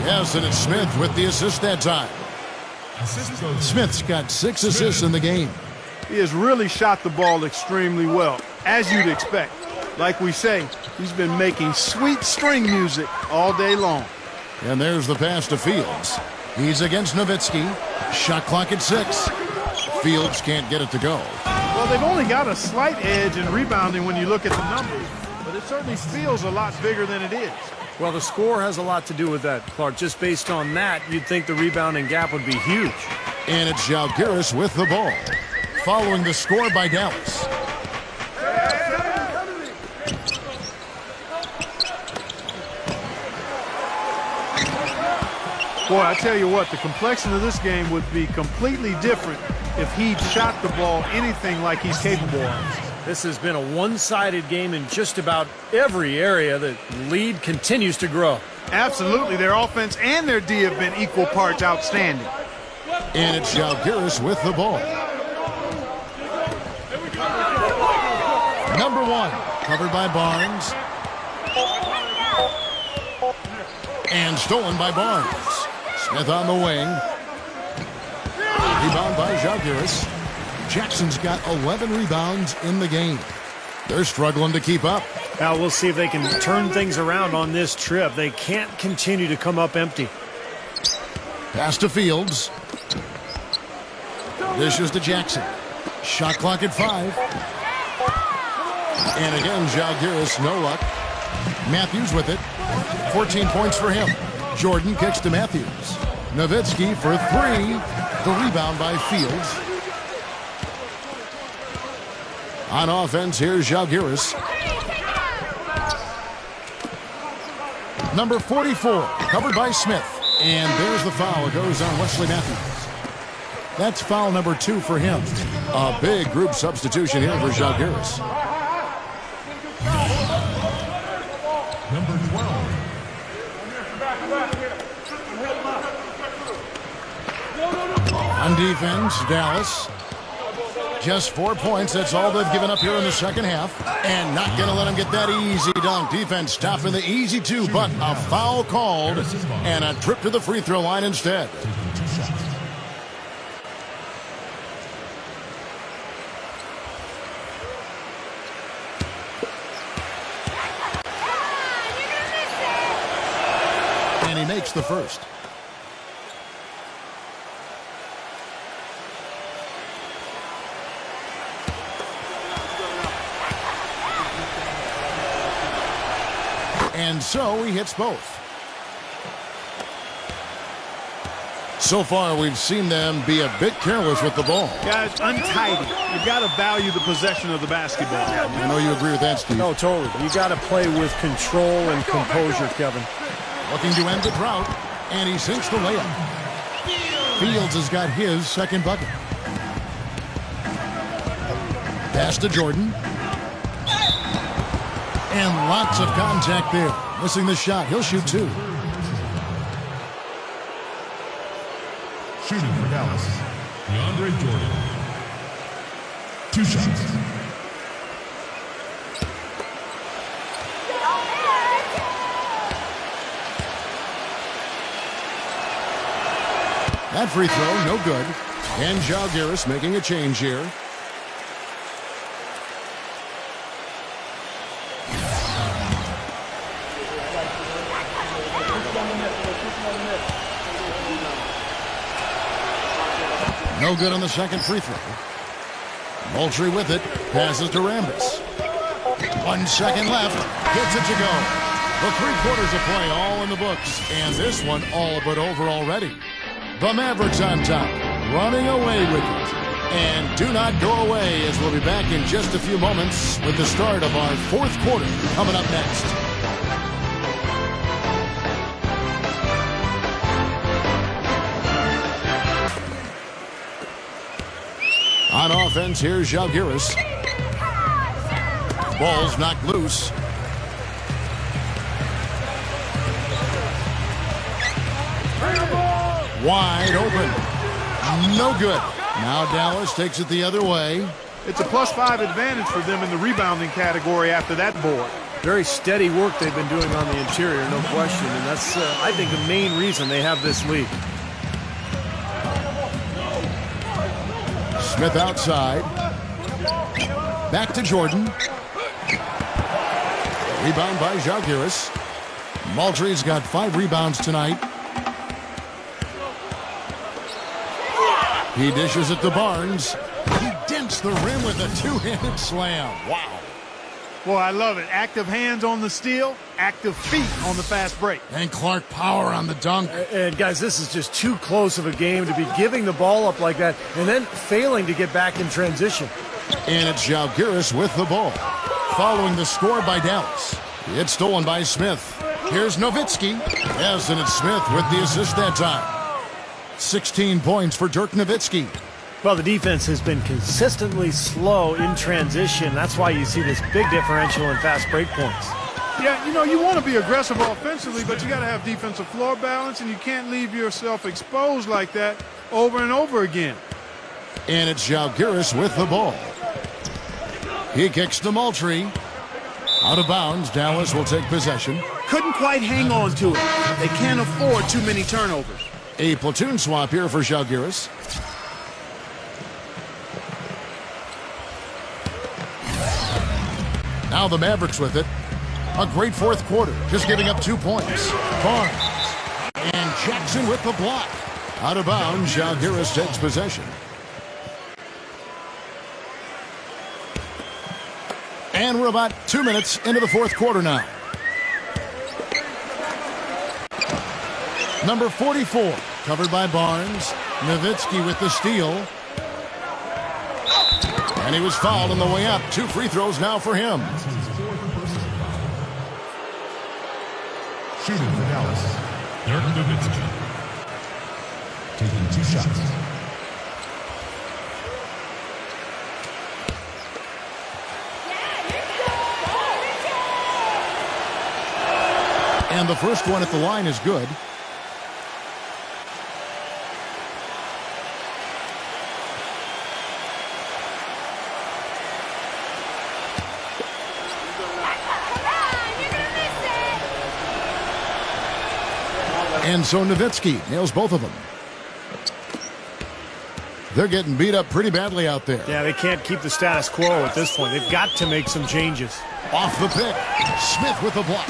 Yes, and it's Smith with the assist that time. Assist goes to Smith's got 6 assists in the game. He has really shot the ball extremely well, as you'd expect. Like we say, he's been making sweet string music all day long. And there's the pass to Fields. He's against Nowitzki. Shot clock at 6. Fields can't get it to go. Well, they've only got a slight edge in rebounding when you look at the numbers, but it certainly feels a lot bigger than it is. Well, the score has a lot to do with that, Clark. Just based on that, you'd think the rebounding gap would be huge. And it's Žalgiris with the ball. Following the score by Dallas. Boy, I tell you what, the complexion of this game would be completely different if he shot the ball anything like he's capable of. This has been a one-sided game in just about every area. The lead continues to grow. Absolutely. Their offense and their D have been equal parts outstanding. And it's Žalgiris with the ball. Number 1, covered by Barnes. And stolen by Barnes. Smith on the wing. Rebound by Žalgiris. Jackson's got 11 rebounds in the game. They're struggling to keep up. Now we'll see if they can turn things around on this trip. They can't continue to come up empty. Pass to Fields. Dishes to Jackson. Shot clock at 5. And again, Žalgiris, no luck. Matthews with it. 14 points for him. Jordan kicks to Matthews. Nowitzki for 3. The rebound by Fields. On offense, here's Žalgiris. Number 44, covered by Smith. And there's the foul. It goes on Wesley Matthews. That's foul number 2 for him. A big group substitution here for Žalgiris. number 12. On defense, Dallas. Just 4 points. That's all they've given up here in the second half. And not going to let them get that easy dunk. Defense stopping the easy 2, but a foul called and a trip to the free throw line instead. And he makes the first. And so he hits both. So far, we've seen them be a bit careless with the ball. Guys, untidy. You've got to value the possession of the basketball. I know you agree with that, Steve. No, totally. You got to play with control and composure, Kevin. Looking to end the drought, and he sinks the layup. Fields has got his second bucket. Pass to Jordan. And lots of contact there. Missing the shot. He'll shoot 2. Shooting for Dallas, DeAndre Jordan. 2 shots. That free throw, no good. And Žalgiris making a change here. No good on the second free throw. Moultrie with it. Passes to Rambis. 1 second left. Gets it to go. The 3 quarters of play all in the books. And this one all but over already. The Mavericks on top. Running away with it. And do not go away, as we'll be back in just a few moments with the start of our 4th quarter coming up next. On offense, here's Žalgiris. Ball's knocked loose. Wide open. No good. Now Dallas takes it the other way. It's a +5 advantage for them in the rebounding category after that board. Very steady work they've been doing on the interior, no question. And that's, I think, the main reason they have this lead. Smith outside. Back to Jordan. Rebound by Žalgiris. Moultrie's got 5 rebounds tonight. He dishes it to Barnes. He dents the rim with a two-handed slam. Wow. Boy, I love it. Active hands on the steal, active feet on the fast break. And Clark power on the dunk. And guys, this is just too close of a game to be giving the ball up like that and then failing to get back in transition. And it's Žalgiris with the ball. Following the score by Dallas. It's stolen by Smith. Here's Nowitzki. Yes, and it's Smith with the assist that time. 16 points for Dirk Nowitzki. Well, the defense has been consistently slow in transition. That's why you see this big differential in fast break points. Yeah, you know, you want to be aggressive offensively, but you got to have defensive floor balance, and you can't leave yourself exposed like that over and over again. And it's Žalgiris with the ball. He kicks to Moultrie. Out of bounds, Dallas will take possession. Couldn't quite hang on to it. They can't afford too many turnovers. A platoon swap here for Žalgiris. Now the Mavericks with it. A great fourth quarter, just giving up 2 points. Barnes. And Jackson with the block. Out of bounds, Žalgiris takes possession. And we're about 2 minutes into the fourth quarter now. Number 44, covered by Barnes. Nowitzki with the steal. And he was fouled on the way up. 2 free throws now for him. Shooting for Dallas, Dirk Nowitzki. Taking 2 shots. And the first one at the line is good. And so Nowitzki nails both of them. They're getting beat up pretty badly out there. Yeah, they can't keep the status quo at this point. They've got to make some changes. Off the pick. Smith with the block.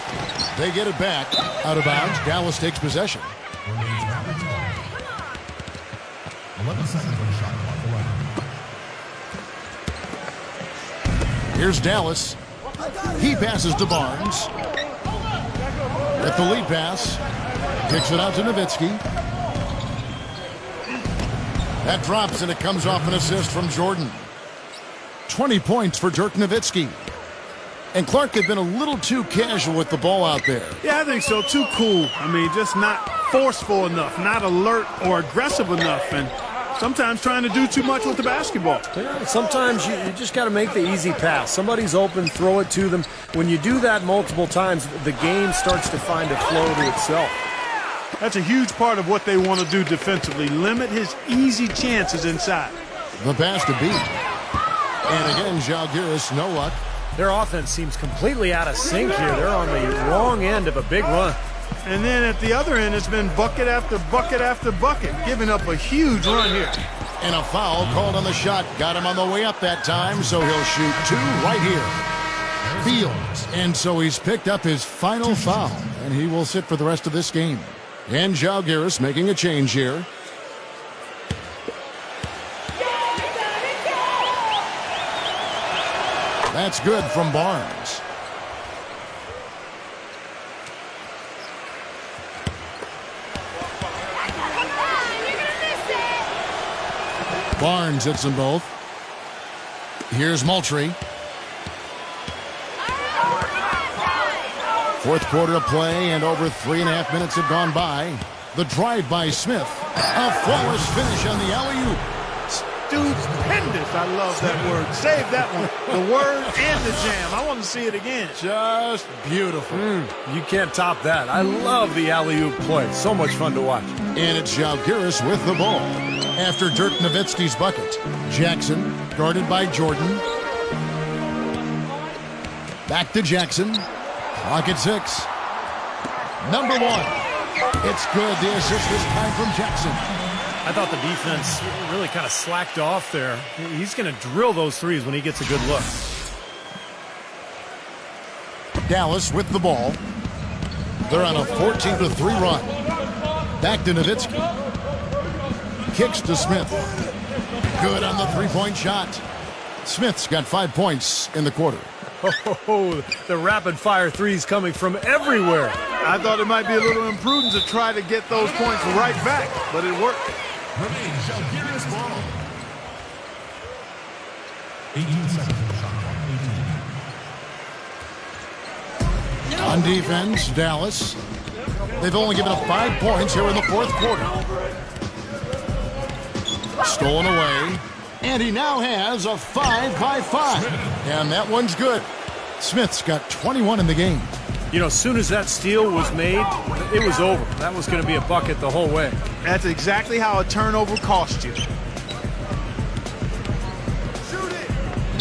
They get it back. Out of bounds. Dallas takes possession. Remains Mavericks ball. 11 seconds on the shot clock. Here's Dallas. He passes to Barnes. With the lead pass. Kicks it out to Nowitzki. That drops, and it comes off an assist from Jordan. 20 points for Dirk Nowitzki. And Clark had been a little too casual with the ball out there. Yeah, I think so. Too cool. I mean, just not forceful enough, not alert or aggressive enough, and sometimes trying to do too much with the basketball. Yeah, sometimes you just got to make the easy pass. Somebody's open, throw it to them. When you do that multiple times, the game starts to find a flow to itself. That's a huge part of what they want to do defensively. Limit his easy chances inside. The pass to beat. And again, Žalgiris, no luck. Their offense seems completely out of sync here. They're on the wrong end of a big run. And then at the other end, it's been bucket after bucket after bucket, giving up a huge run here. And a foul called on the shot. Got him on the way up that time, so he'll shoot 2 right here. Fields. And so he's picked up his final foul, and he will sit for the rest of this game. And Žalgiris making a change here. That's good from Barnes. Barnes hits them both. Here's Moultrie. Fourth quarter of play, and over 3.5 minutes have gone by. The drive by Smith. A flawless finish on the alley-oop. Stupendous. I love that word. Save that one. The word and the jam. I want to see it again. Just beautiful. You can't top that. I love the alley-oop play. So much fun to watch. And it's Žalgiris with the ball. After Dirk Nowitzki's bucket. Jackson, guarded by Jordan. Back to Jackson. Clock at 6. Number 1. It's good. The assist this time from Jackson. I thought the defense really kind of slacked off there. He's going to drill those threes when he gets a good look. Dallas with the ball. They're on a 14-3 run. Back to Nowitzki. Kicks to Smith. Good on the three-point shot. Smith's got 5 points in the quarter. Oh, the rapid-fire threes coming from everywhere. I thought it might be a little imprudent to try to get those points right back, but it worked. Remains Žalgiris ball. 18 seconds on the shot clock. 18. On defense, Dallas. They've only given up 5 points here in the fourth quarter. Stolen away. And he now has a 5-by-5. And that one's good. Smith's got 21 in the game. You know, as soon as that steal was made, it was over. That was going to be a bucket the whole way. That's exactly how a turnover costs you.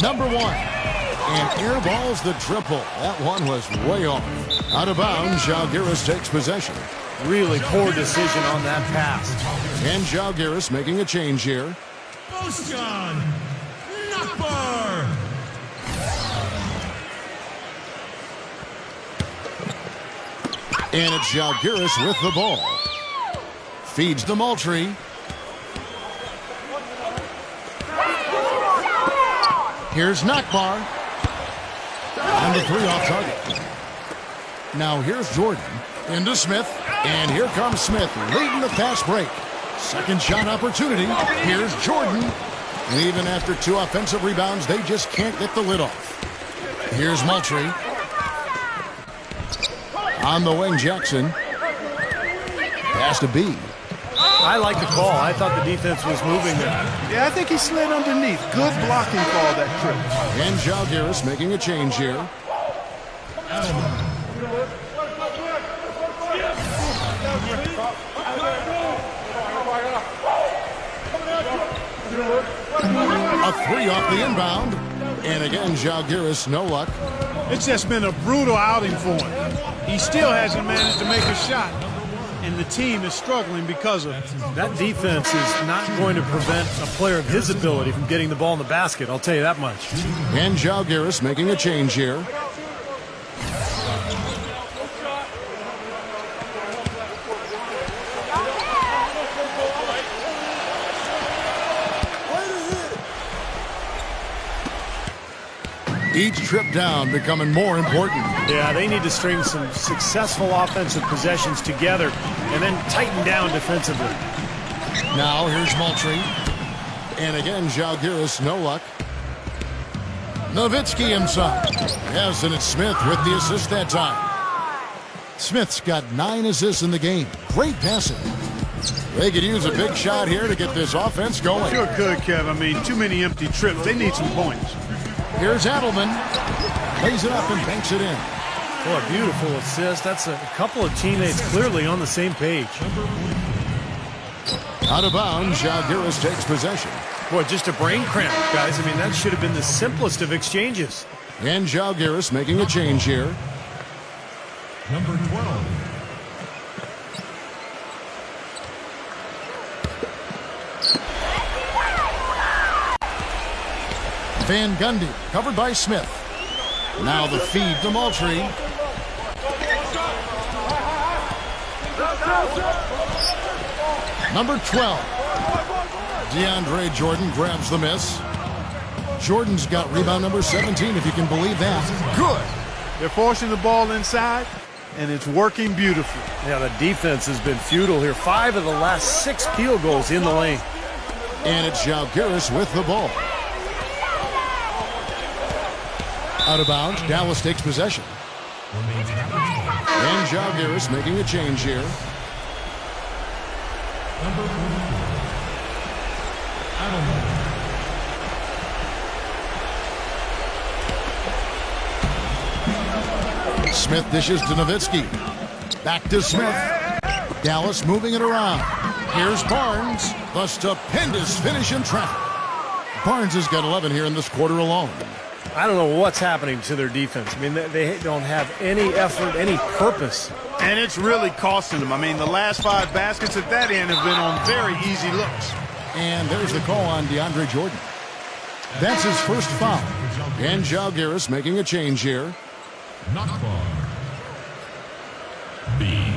Number 1. And airballs the triple. That one was way off. Out of bounds, Žalgiris takes possession. Really poor decision on that pass. And Žalgiris making a change here. Bojan Nakbar. And it's Žalgiris with the ball. Feeds to Moultrie. Here's Nakbar. And the 3 off target. Now here's Jordan. Into Smith. And here comes Smith leading the fast break. Second shot opportunity. Here's Jordan. And even after 2 offensive rebounds, they just can't get the lid off. Here's Moultrie. On the wing, Jackson. Pass to B. I like the call. I thought the defense was moving there. Yeah, I think he slid underneath. Good blocking call that trip. And Žalgiris making a change here. A 3 off the inbound. And again, Žalgiris, no luck. It's just been a brutal outing for him. He still hasn't managed to make a shot, and the team is struggling because of it. That defense is not going to prevent a player of his ability from getting the ball in the basket. I'll tell you that much. And Žalgiris making a change here. Each trip down becoming more important. Yeah, they need to string some successful offensive possessions together and then tighten down defensively. Now here's Moultrie. And again, Žalgiris, no luck. Nowitzki inside. Yes, and it's Smith with the assist that time. Smith's got 9 assists in the game. Great passing. They could use a big shot here to get this offense going. Sure could, Kev. I mean, too many empty trips. They need some points. Here's Adelman. Lays it up and banks it in. Boy, a beautiful assist. That's a couple of teammates clearly on the same page. Out of bounds, Žalgiris takes possession. Boy, just a brain cramp, guys. I mean, that should have been the simplest of exchanges. And Žalgiris making a change here. Number 12. Van Gundy covered by Smith. Now the feed to Moultrie. Number 12. DeAndre Jordan grabs the miss. Jordan's got rebound number 17, if you can believe that. Good. They're forcing the ball inside, and it's working beautifully. Yeah, the defense has been futile here. 5 of the last 6 field goals in the lane. And it's Žalgiris with the ball. Out of bounds, Dallas takes possession. And Žalgiris making a change here. Number 44. Smith dishes to Nowitzki. Back to Smith. Dallas moving it around. Here's Barnes. The stupendous finish in traffic. Barnes has got 11 here in this quarter alone. I don't know what's happening to their defense. I mean, they don't have any effort, any purpose And it's really costing them. I mean, the last 5 baskets at that end have been on very easy looks. And there's the call on DeAndre Jordan. That's his first foul. And Jalgiris making a change here. Knockball. B.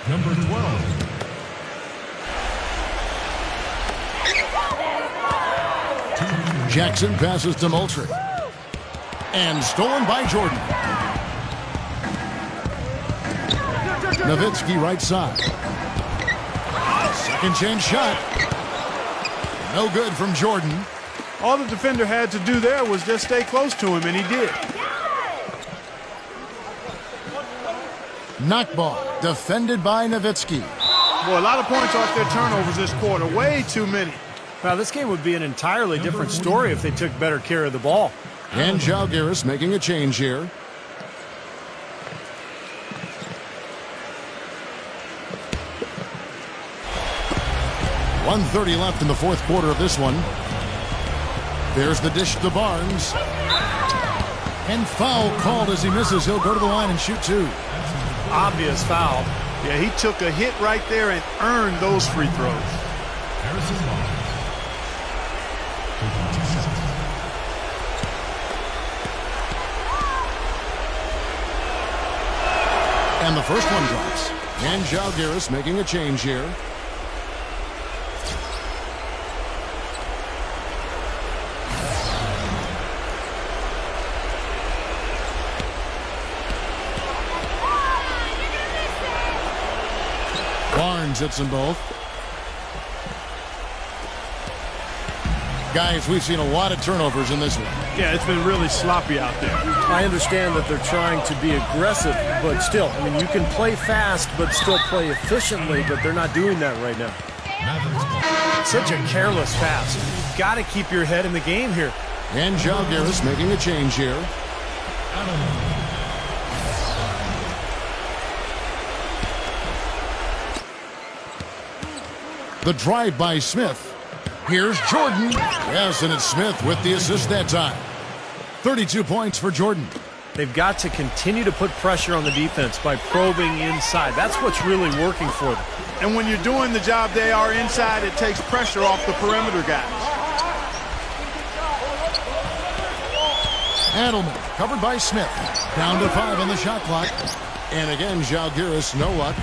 Number 12. Jackson passes to Moultrie. And stolen by Jordan. Nowitzki right side. Second chance shot. No good from Jordan. All the defender had to do there was just stay close to him, and he did. Knockball defended by Nowitzki. Boy, a lot of points off their turnovers this quarter. Way too many. Now, this game would be an entirely different story if they took better care of the ball. And Jalgiris making a change here. .130 left in the fourth quarter of this one. There's the dish to Barnes. And foul called as he misses. He'll go to the line and shoot 2. Obvious foul. Yeah, he took a hit right there and earned those free throws. Harrison Barnes. 52 seconds. And the first one drops. And Jalgiris making a change here. Barnes hits them both. Guys, we've seen a lot of turnovers in this one. Yeah, it's been really sloppy out there. I understand that they're trying to be aggressive, but still, I mean, you can play fast but still play efficiently, but they're not doing that right now. Mavericks ball. Such a careless pass. You've got to keep your head in the game here. And Jalgiris making a change here. ALDUB. The drive by Smith. Here's Jordan. Yes, and it's Smith with the assist that time. 32 points for Jordan. They've got to continue to put pressure on the defense by probing inside. That's what's really working for them. And when you're doing the job they are inside, it takes pressure off the perimeter guys. Adelman covered by Smith. Down to 5 on the shot clock. And again, Jalgiris, no luck.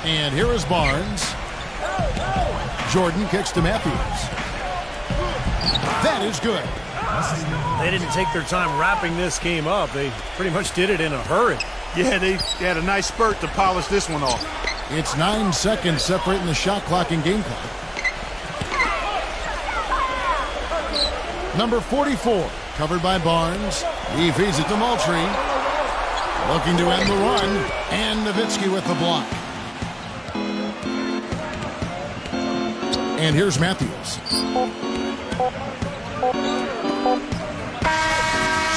And here is Barnes. Jordan kicks to Matthews. That is good. They didn't take their time wrapping this game up. They pretty much did it in a hurry. Yeah, they had a nice spurt to polish this one off. It's 9 seconds separating the shot clock and game clock. Number 44, covered by Barnes. He feeds it to Moultrie. Looking to end the run. And Nowitzki with the block. And here's Matthews.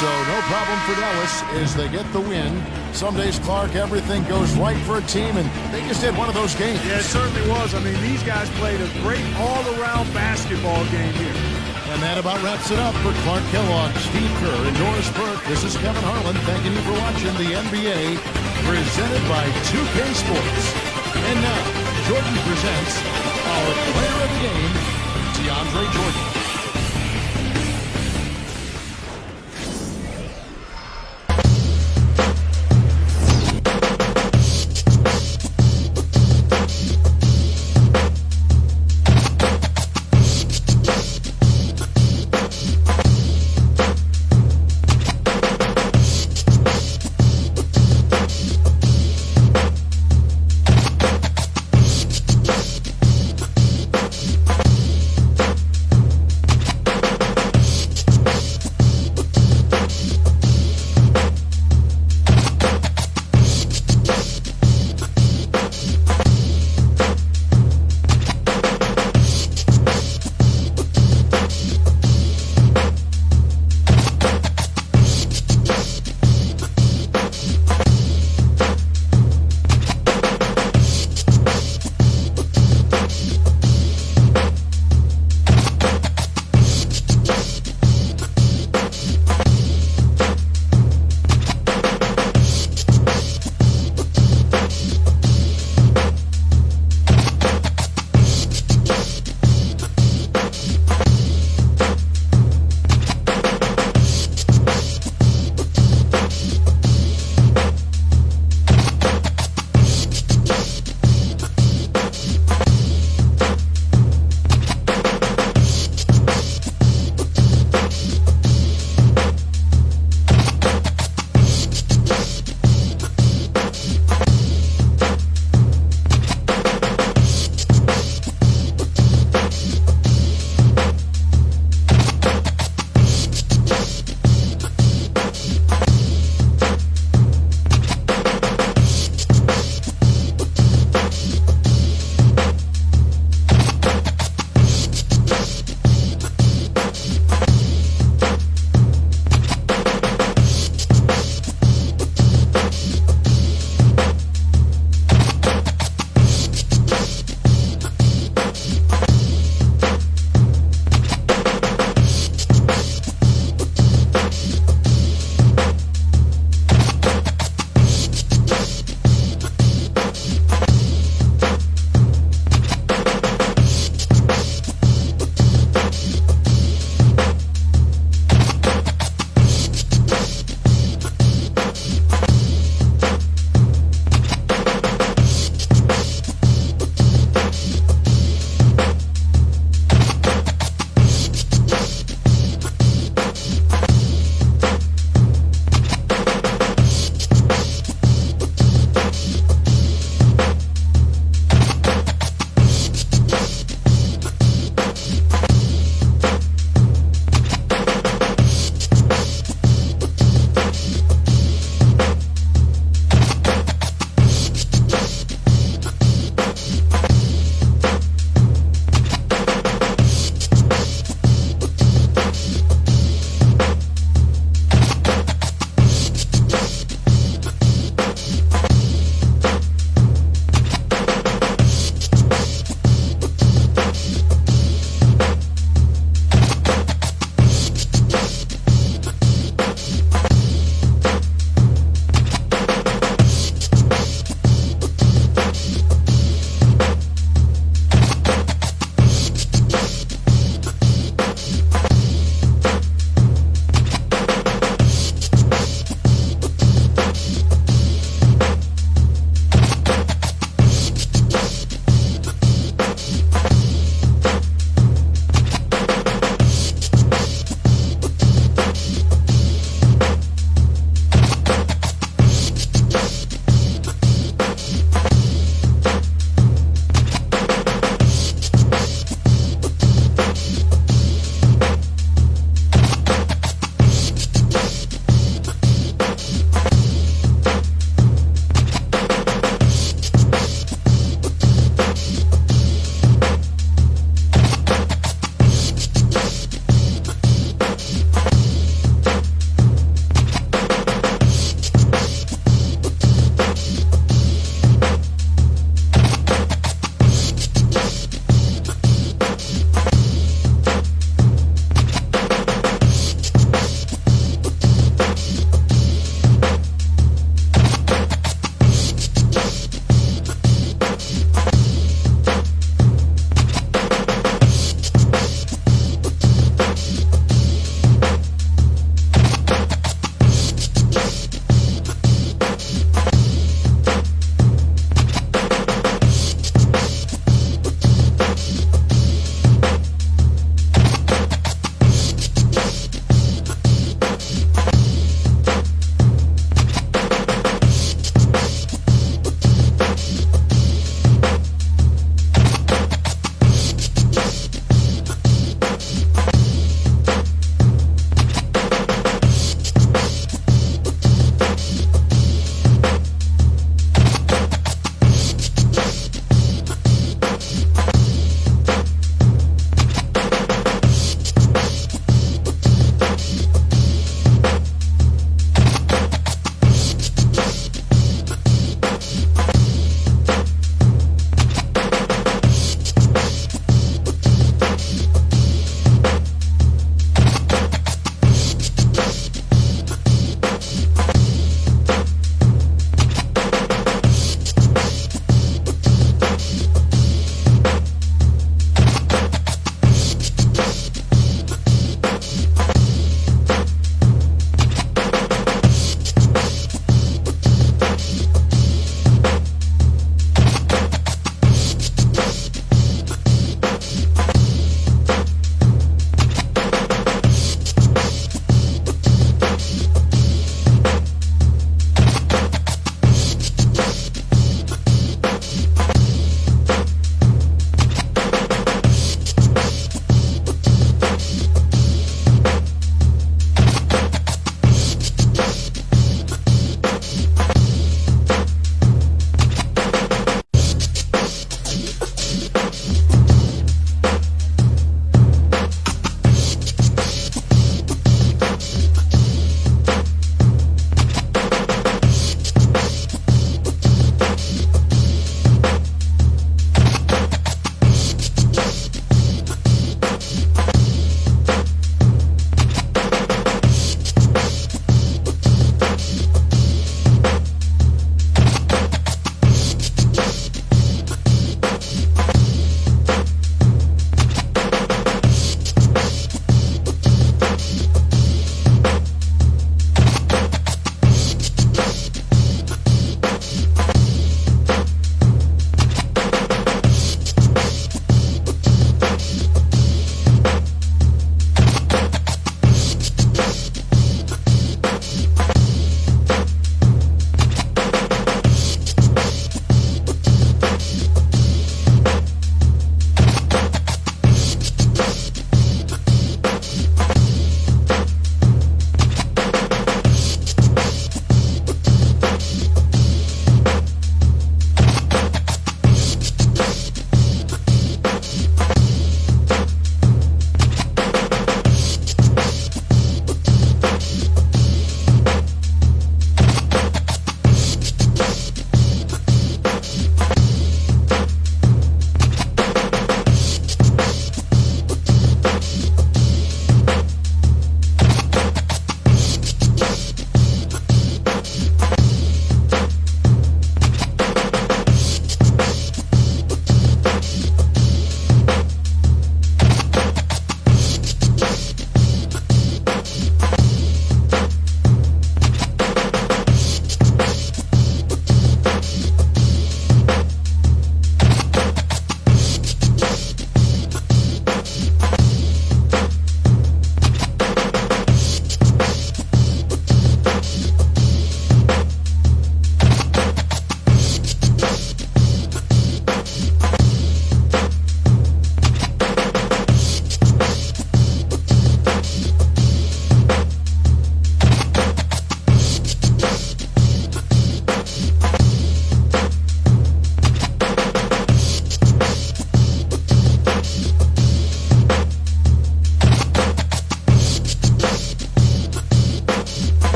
So no problem for Dallas as they get the win. Some days, Clark, everything goes right for a team, and they just had one of those games. Yeah, it certainly was. I mean, these guys played a great all-around basketball game here. And that about wraps it up for Clark Kellogg, Steve Kerr, and Doris Burke. This is Kevin Harlan thanking you for watching the NBA, presented by 2K Sports. And now, Jordan presents our player of the game, DeAndre Jordan.